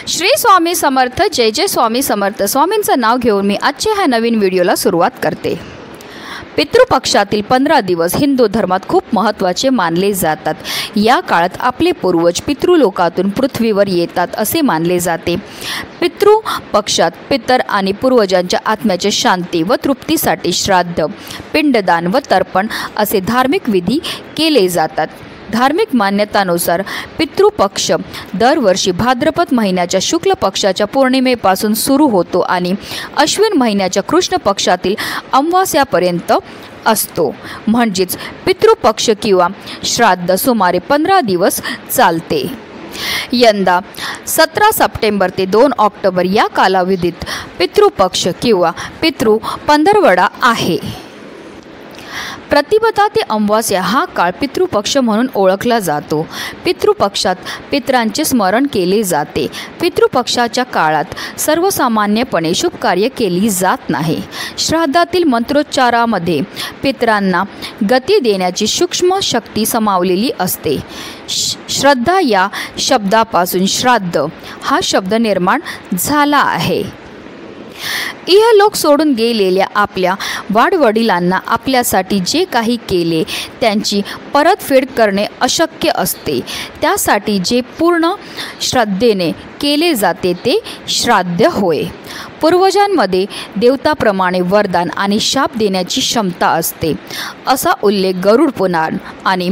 श्री स्वामी समर्थ, जय जय स्वामी समर्थ। स्वामींचं नाव घेऊन मी आजच्या ह्या नवीन व्हिडिओला सुरुवात करते। पितृपक्षातील 15 दिवस हिंदू धर्मात खूप महत्त्वाचे मानले जातात। या काळात आपले पूर्वज पितृलोकातून पृथ्वीवर येतात असे मानले जाते। पितृपक्षात पितर आणि पूर्वजांच्या आत्म्याच्या शांती व तृप्तीसाठी श्राद्ध, पिंडदान व तर्पण असे धार्मिक विधी केले जातात। धार्मिक मान्यतानुसार पितृपक्ष दरवर्षी भाद्रपद महिन्याच्या शुक्ल पक्षाच्या पौर्णिमेपासून सुरू होतो आणि अश्विन महिन्याच्या कृष्ण पक्षातील अमावास्यापर्यंत असतो। म्हणजेच पितृपक्ष किंवा श्राद्ध सुमारे 15 दिवस चालते। यंदा 17 सप्टेंबर ते 2 ऑक्टोबर या कालावधीत पितृपक्ष किंवा पितृ पंधरवडा आहे। प्रतिपदा ते अमावास्या हा काळ पितृपक्ष म्हणून ओळखला जातो। पितृपक्षात पितरांचे स्मरण केले जाते। पितृपक्षाच्या काळात सर्वसामान्यपणे शुभ कार्य केली जात नाही। श्राद्धातील मंत्रोच्चारामध्ये पितरांना गती देण्याची सूक्ष्म शक्ती समावलेली असते। श्रद्धा या शब्दापासून श्राद्ध हा शब्द निर्माण झाला आहे। इहलोक सोडून गेलेल्या आपल्या वाडवडिलांना आपल्यासाठी जे काही केले त्यांची परतफेड करणे अशक्य असते। त्यासाठी जे पूर्ण श्रद्धेने केले जाते ते श्राद्ध होय। पूर्वजांमध्ये देवताप्रमाणे वरदान आणि शाप देण्याची क्षमता असते असा उल्लेख गरुड पुराण आणि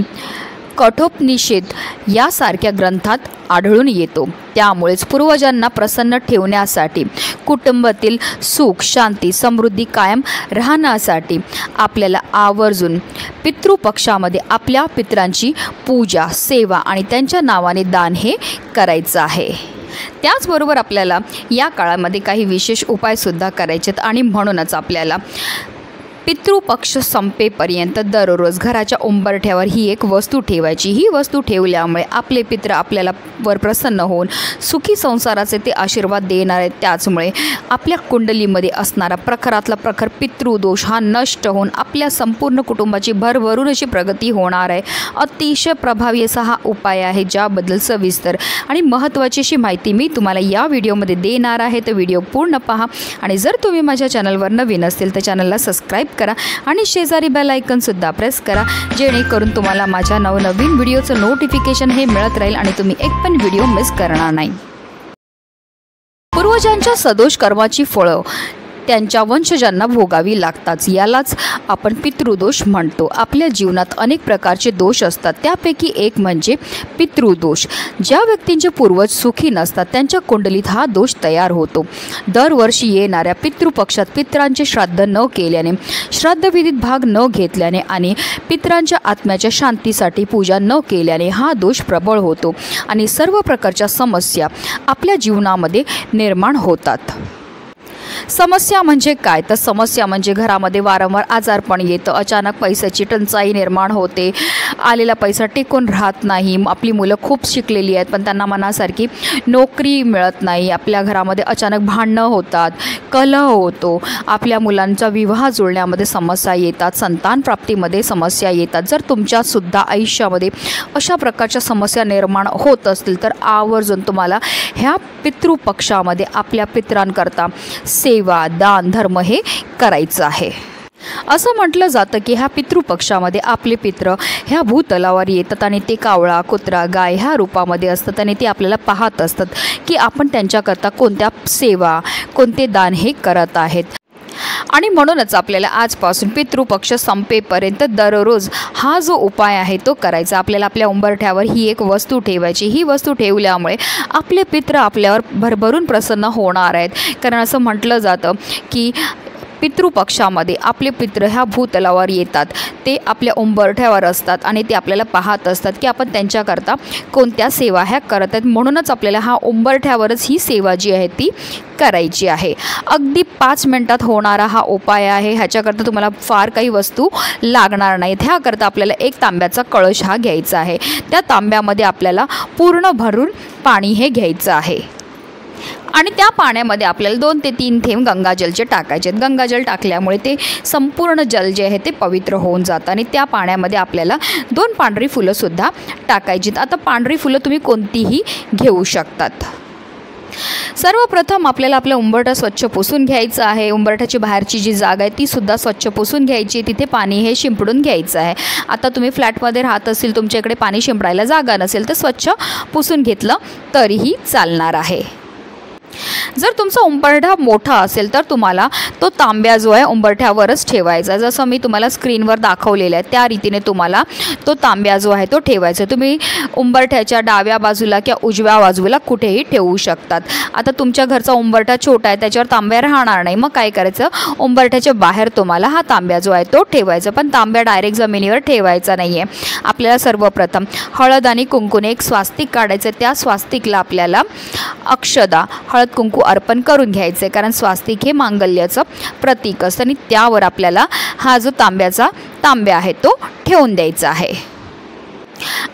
कठोपनिषद यासारख्या ग्रंथात आढळून येतो। त्यामुळेच पूर्वजांना प्रसन्न ठेवण्यासाठी, कुटुंबातील सुख शांती समृद्धी कायम राहण्यासाठी आपल्याला आवर्जून पितृपक्षामध्ये आपल्या पितरांची पूजा, सेवा आणि त्यांच्या नावाने दान हे करायचं आहे। त्याचबरोबर आपल्याला या काळामध्ये काही विशेष उपायसुद्धा करायचे आहेत आणि म्हणूनच आपल्याला पितृपक्ष संपेपर्यंत दररोज घराच्या उंबरठ्यावर ही एक वस्तू ठेवायची। ही वस्तू ठेवल्यामुळे आपले पित्र आपल्याला वर प्रसन्न होऊन सुखी संसाराचे ते आशीर्वाद देणार आहेत। त्याचमुळे आपल्या कुंडलीमध्ये असणारा प्रखरातला प्रखर पितृदोष हा नष्ट होऊन आपल्या संपूर्ण कुटुंबाची भरभरून अशी प्रगती होणार आहे। अतिशय प्रभावी असा हा उपाय आहे, ज्याबद्दल सविस्तर आणि महत्त्वाची अशी माहिती मी तुम्हाला या व्हिडिओमध्ये देणार आहे। तर व्हिडिओ पूर्ण पहा आणि जर तुम्ही माझ्या चॅनलवर नवीन असतील तर चॅनलला सबस्क्राईब करा आणि शेजारी बेल आयकॉन सुद्धा प्रेस करा, जेणेकरून तुम्हाला माझ्या नवनवीन व्हिडिओचं नोटिफिकेशन हे मिळत राहील आणि तुम्ही एक पण व्हिडिओ मिस करणार नाही। पूर्वजांच्या सदोष कर्माची फळं त्यांच्या वंशजांना भोगावी लागतात। यालाच आपण पितृदोष म्हणतो। आपल्या जीवनात अनेक प्रकारचे दोष असतात, त्यापैकी एक म्हणजे पितृदोष। ज्या व्यक्तींचे पूर्वज सुखी नसतात त्यांच्या कुंडलीत हा दोष तयार होतो। दरवर्षी येणाऱ्या पितृपक्षात पितरांचे श्राद्ध न केल्याने, श्राद्धविधीत भाग न घेतल्याने आणि पितरांच्या आत्म्याच्या शांतीसाठी पूजा न केल्याने हा दोष प्रबळ होतो आणि सर्व प्रकारच्या समस्या आपल्या जीवनामध्ये निर्माण होतात। समस्या म्हणजे काय? तर समस्या म्हणजे घरामध्ये वारंवार आजारपण येतं, अचानक पैशाची टंचाई निर्माण होते, आलेला पैसा टिकून राहत नाही, आपली मुलं खूप शिकलेली आहेत पण त्यांना मनासारखी नोकरी मिळत नाही, आपल्या घरामध्ये अचानक भांडणं होतात, कलह होतो, आपल्या मुलांचा विवाह जुळण्यामध्ये समस्या येतात, संतान प्राप्तीमध्ये समस्या येतात। जर तुमच्यासुद्धा आयुष्यामध्ये अशा प्रकारच्या समस्या निर्माण होत असतील तर आवर्जून तुम्हाला ह्या पितृपक्षामध्ये आपल्या पितरांकरता सेवा, दान, धर्म हे करायचं आहे। असं म्हटलं जातं की ह्या पितृपक्षामध्ये आपले पित्र ह्या भूतलावर येतात आणि ते कावळा, कुत्रा, गाय ह्या रूपामध्ये असतात आणि ते आपल्याला पाहत असतात की आपण त्यांच्याकरता कोणत्या सेवा, कोणते दान हे करत आहेत। आणि म्हणूनच आपल्याला आजपासून पितृपक्ष संपेपर्यंत दररोज हा जो उपाय आहे तो करायचा। आपल्याला आपल्या उंबरठ्यावर ही एक वस्तू ठेवायची। ही वस्तू ठेवल्यामुळे आपले पित्र आपल्यावर भरभरून प्रसन्न होणार आहेत, कारण असं म्हटलं जातं की पितृपक्षामध्ये आपले पित्र ह्या भूतलावर येतात, ते आपल्या उंबरठ्यावर असतात आणि ते आपल्याला पाहत असतात की आपण त्यांच्याकरता कोणत्या सेवा ह्या करत आहेत। म्हणूनच आपल्याला हा उंबरठ्यावरच ही सेवा जी आहे ती करायची आहे। अगदी 5 मिनिटात होणारा हा उपाय आहे। ह्याच्याकरता तुम्हाला फार काही वस्तू लागणार नाहीत। ह्याकरता आपल्याला एक तांब्याचा कळश हा घ्यायचा आहे। त्या तांब्यामध्ये आपल्याला पूर्ण भरून पाणी हे घ्यायचं आहे आणि त्या पाण्यामध्ये आपल्याला 2 ते 3 थेंब गंगाजलचे टाकायचे आहेत। गंगाजल टाकल्यामुळे ते संपूर्ण जल जे आहे ते पवित्र होऊन जातं आणि त्या पाण्यामध्ये आपल्याला 2 पांढरी फुलंसुद्धा टाकायची आहेत। आता पांढरी फुलं तुम्ही कोणतीही घेऊ शकतात। सर्वप्रथम आपल्याला आपलं उंबरठा स्वच्छ पुसून घ्यायचं आहे. उंबरठ्याची बाहेरची जी जागा आहे ती सुद्धा स्वच्छ पुसून घ्यायची. तिथे पाणी हे शिंपडून घ्यायचं आहे. आता तुम्ही फ्लॅटमध्ये राहत असेल, तुमच्याकडे पाणी शिंपडायला जागा नसेल तर स्वच्छ पुसून घेतलं तरीही चालणार आहे. जर तुमचा उंबरठा मोठा असेल तर तुम्हाला तो तांब्या जो आहे उंबरठ्यावरच ठेवायचा. जसं मी तुम्हाला स्क्रीनवर दाखवलेलं आहे त्या रीतीने तुम्हाला तो तांब्या जो आहे तो ठेवायचा. तुम्ही उंबरठ्याच्या डाव्या बाजूला किंवा उजव्या बाजूला कुठेही ठेवू शकतात. आता तुमच्या घरचा उंबरठा छोटा आहे, त्याच्यावर तांब्या राहणार नाही. मग काय करायचं, उंबरठ्याच्या बाहेर तुम्हाला हा तांब्या जो आहे तो ठेवायचा. पण तांब्या डायरेक्ट जमिनीवर ठेवायचा नाही आहे. आपल्याला सर्वप्रथम हळद आणि कुंकूने एक स्वास्तिक काढायचं. त्या स्वास्तिकला आपल्याला अक्षदा, हळद कुंकू अर्पण करून घ्यायचे, कारण स्वास्तिक हे मांगल्याचं प्रतीक असतं. आणि त्यावर आपल्याला हा जो तांब्या आहे तो ठेवून द्यायचा आहे.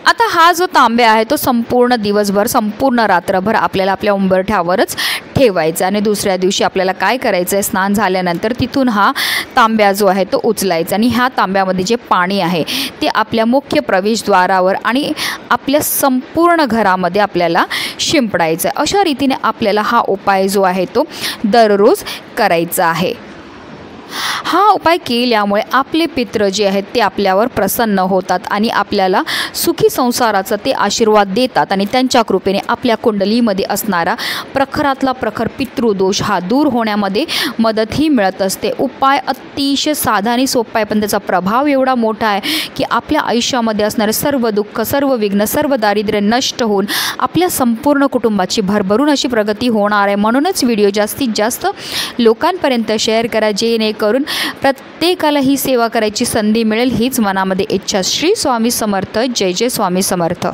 आता हा जो तांब्या आहे तो संपूर्ण दिवसभर, संपूर्ण रात्रभर आपल्याला आपल्या उंबरठ्यावरच ठेवायचा. आणि दुसऱ्या दिवशी आपल्याला काय करायचं आहे, स्नान झाल्यानंतर तिथून हा तांब्या जो आहे तो उचलायचा आणि ह्या तांब्यामध्ये जे पाणी आहे ते आपल्या मुख्य प्रवेशद्वारावर आणि आपल्या संपूर्ण घरामध्ये आपल्याला शिंपडायचं आहे. अशा रीतीने आपल्याला हा उपाय जो आहे तो दररोज करायचा आहे. हा उपाय केल्यामुळे आपले पितृ जे आहेत ते आपल्यावर प्रसन्न होतात आणि आपल्याला सुखी संसाराचा ते आशीर्वाद देतात. आणि त्यांच्या कृपेने आपल्या कुंडलीमध्ये असणारा प्रखरातला प्रखर पितृदोष हा दूर होण्यामध्ये मदतही मिळत असते. उपाय अतिशय साधा आणि सोपा आहे, पण त्याचा प्रभाव एवढा मोठा आहे की आपल्या आयुष्यामध्ये असणारे सर्व दुःख, सर्व विघ्न, सर्व दारिद्र्य नष्ट होऊन आपल्या संपूर्ण कुटुंबाची भरभरून अशी प्रगती होणार आहे. म्हणूनच व्हिडिओ जास्तीत जास्त लोकांपर्यंत शेअर करा, जेणेकरून प्रत्येकाला ही सेवा करायची संधी मिळेल. हीच मनामध्ये इच्छा. श्री स्वामी समर्थ. जय जय स्वामी समर्थ.